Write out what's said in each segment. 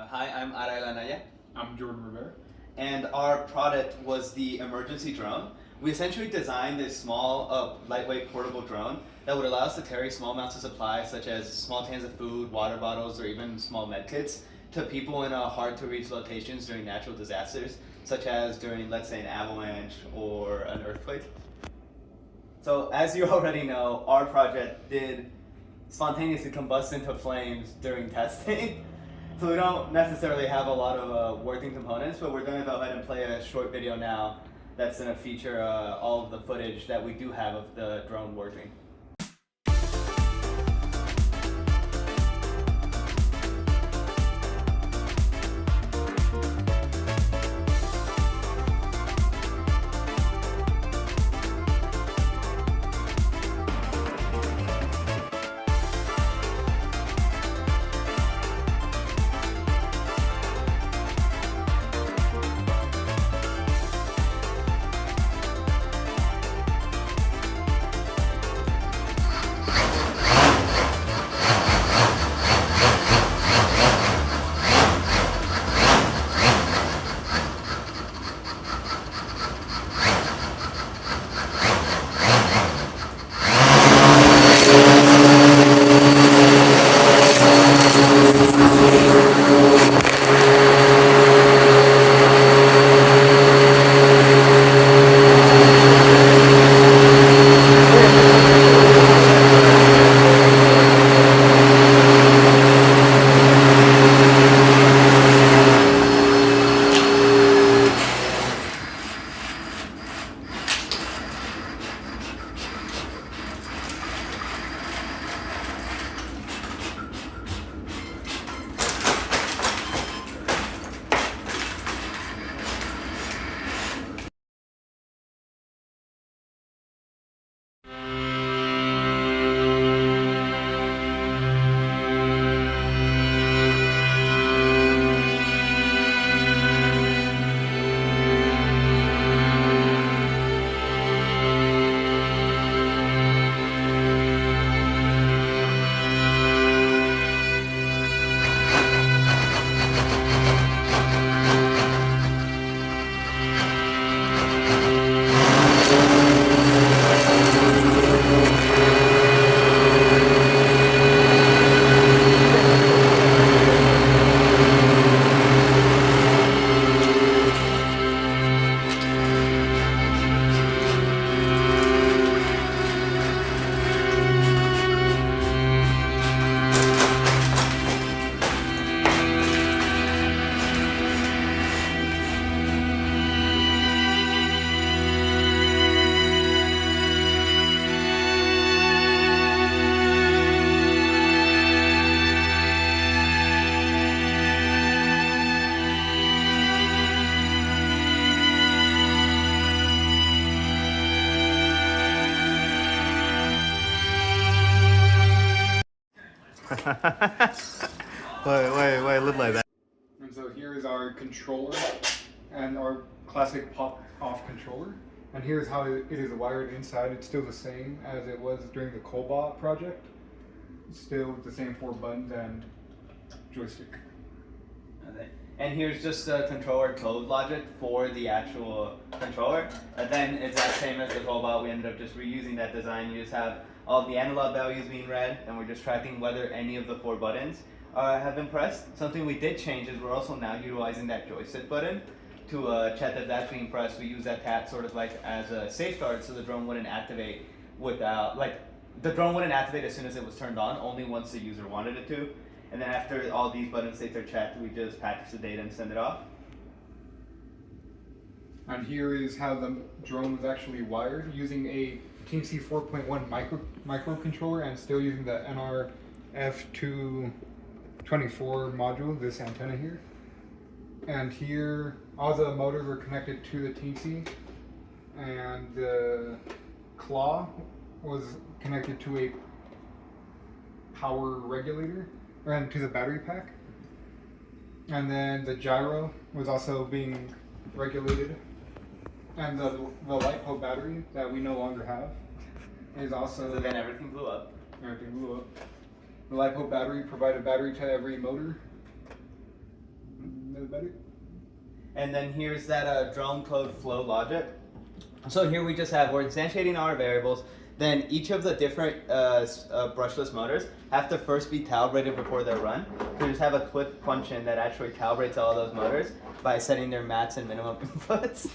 Hi, I'm Arail Anaya, I'm Jordan Rivera. and our product was the emergency drone. We essentially designed this small, lightweight portable drone that would allow us to carry small amounts of supplies, such as small cans of food, water bottles, or even small med kits, to people in hard-to-reach locations during natural disasters, such as during, let's say, an avalanche or an earthquake. So, as you already know, our project did spontaneously combust into flames during testing. So we don't necessarily have a lot of working components, but we're going to go ahead and play a short video now that's going to feature all of the footage that we do have of the drone working. Why look like that? And so here is our controller and our classic pop-off controller. And here's how it is wired inside. It's still the same as it was during the Cobalt project. It's still the same 4 buttons and joystick. Okay. And here's just the controller code logic for the actual controller. And then it's that same as the Cobalt. We ended up just reusing that design. You just have all of the analog values being read, and we're just tracking whether any of the 4 buttons have been pressed. Something we did change is we're also now utilizing that joystick button to check that that's being pressed. We use that tat sort of like as a safeguard, so the drone wouldn't activate without, like, the drone wouldn't activate as soon as it was turned on, only once the user wanted it to. And then after all these button states are checked, we just package the data and send it off. And here is how the drone was actually wired using a Teensy 4.1 microcontroller and still using the NRF224 module, this antenna here. And here, all the motors are connected to the Teensy, and the claw was connected to a power regulator, and to the battery pack. And then the gyro was also being regulated. And the LiPo battery that we no longer have is also... So then everything blew up. Everything blew up. The LiPo battery provided battery to every motor. That's better. And then here's that drone code flow logic. So here we're instantiating our variables. Then each of the different brushless motors have to first be calibrated before they're run. So we just have a click function that actually calibrates all those motors by setting their max and minimum inputs.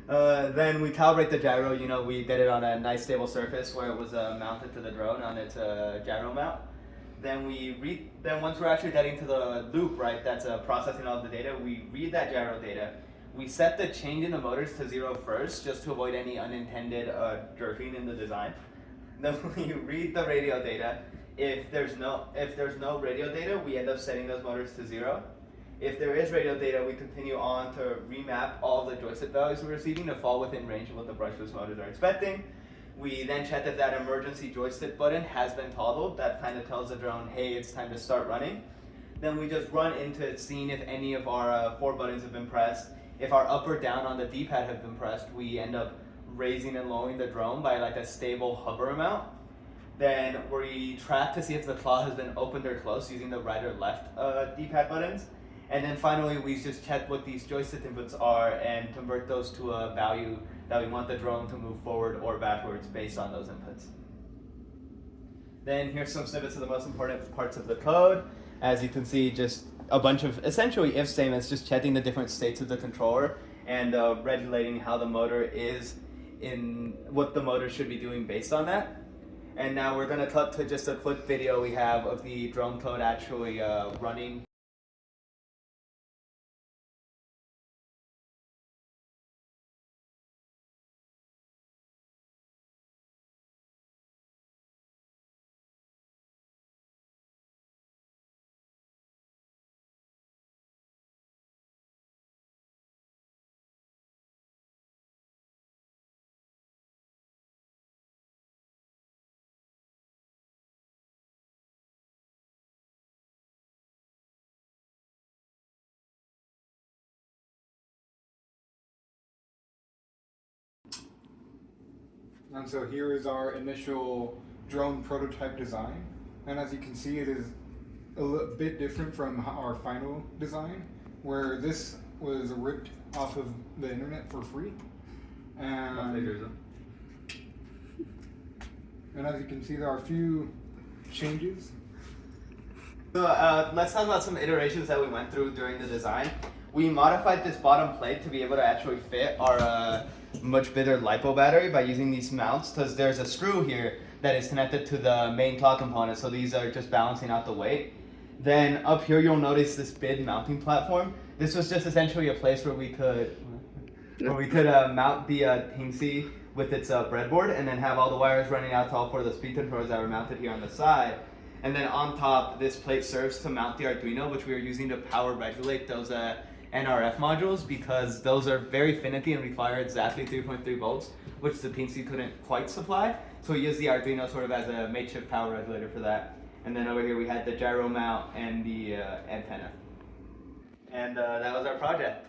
Then we calibrate the gyro. You know, we did it on a nice stable surface where it was mounted to the drone on its gyro mount. Then once we're actually getting to the loop, right, that's processing all the data, we read that gyro data. We set the change in the motors to 0 first, just to avoid any unintended jerking in the design. Then we read the radio data. If there's no radio data, we end up setting those motors to 0. If there is radio data, we continue on to remap all the joystick values we're receiving to fall within range of what the brushless motors are expecting. We then check if that emergency joystick button has been toggled. That kind of tells the drone, hey, it's time to start running. Then we just run into seeing if any of our 4 buttons have been pressed. If our up or down on the D-pad have been pressed, we end up raising and lowering the drone by like a stable hover amount. Then we track to see if the claw has been opened or closed using the right or left D-pad buttons. And then finally, we just check what these joystick inputs are and convert those to a value that we want the drone to move forward or backwards based on those inputs. Then here's some snippets of the most important parts of the code. As you can see, just a bunch of essentially if statements, just checking the different states of the controller and regulating how the motor is in what the motor should be doing based on that. And now we're going to cut to just a quick video we have of the drone code actually running. And so here is our initial drone prototype design. And as you can see, it is a bit different from our final design, where this was ripped off of the internet for free. And as you can see, there are a few changes. So let's talk about some iterations that we went through during the design. We modified this bottom plate to be able to actually fit our much bigger LiPo battery by using these mounts, because there's a screw here that is connected to the main claw component, so these are just balancing out the weight. Then up here you'll notice this bid mounting platform. This was just essentially a place where we could mount the Teensy with its breadboard and then have all the wires running out to all 4 of the speed controllers that were mounted here on the side. And then on top, this plate serves to mount the Arduino, which we are using to power regulate those NRF modules, because those are very finicky and require exactly 3.3 volts, which the Teensy couldn't quite supply. So we use the Arduino sort of as a makeshift power regulator for that. And then over here we had the gyro mount and the antenna. And that was our project.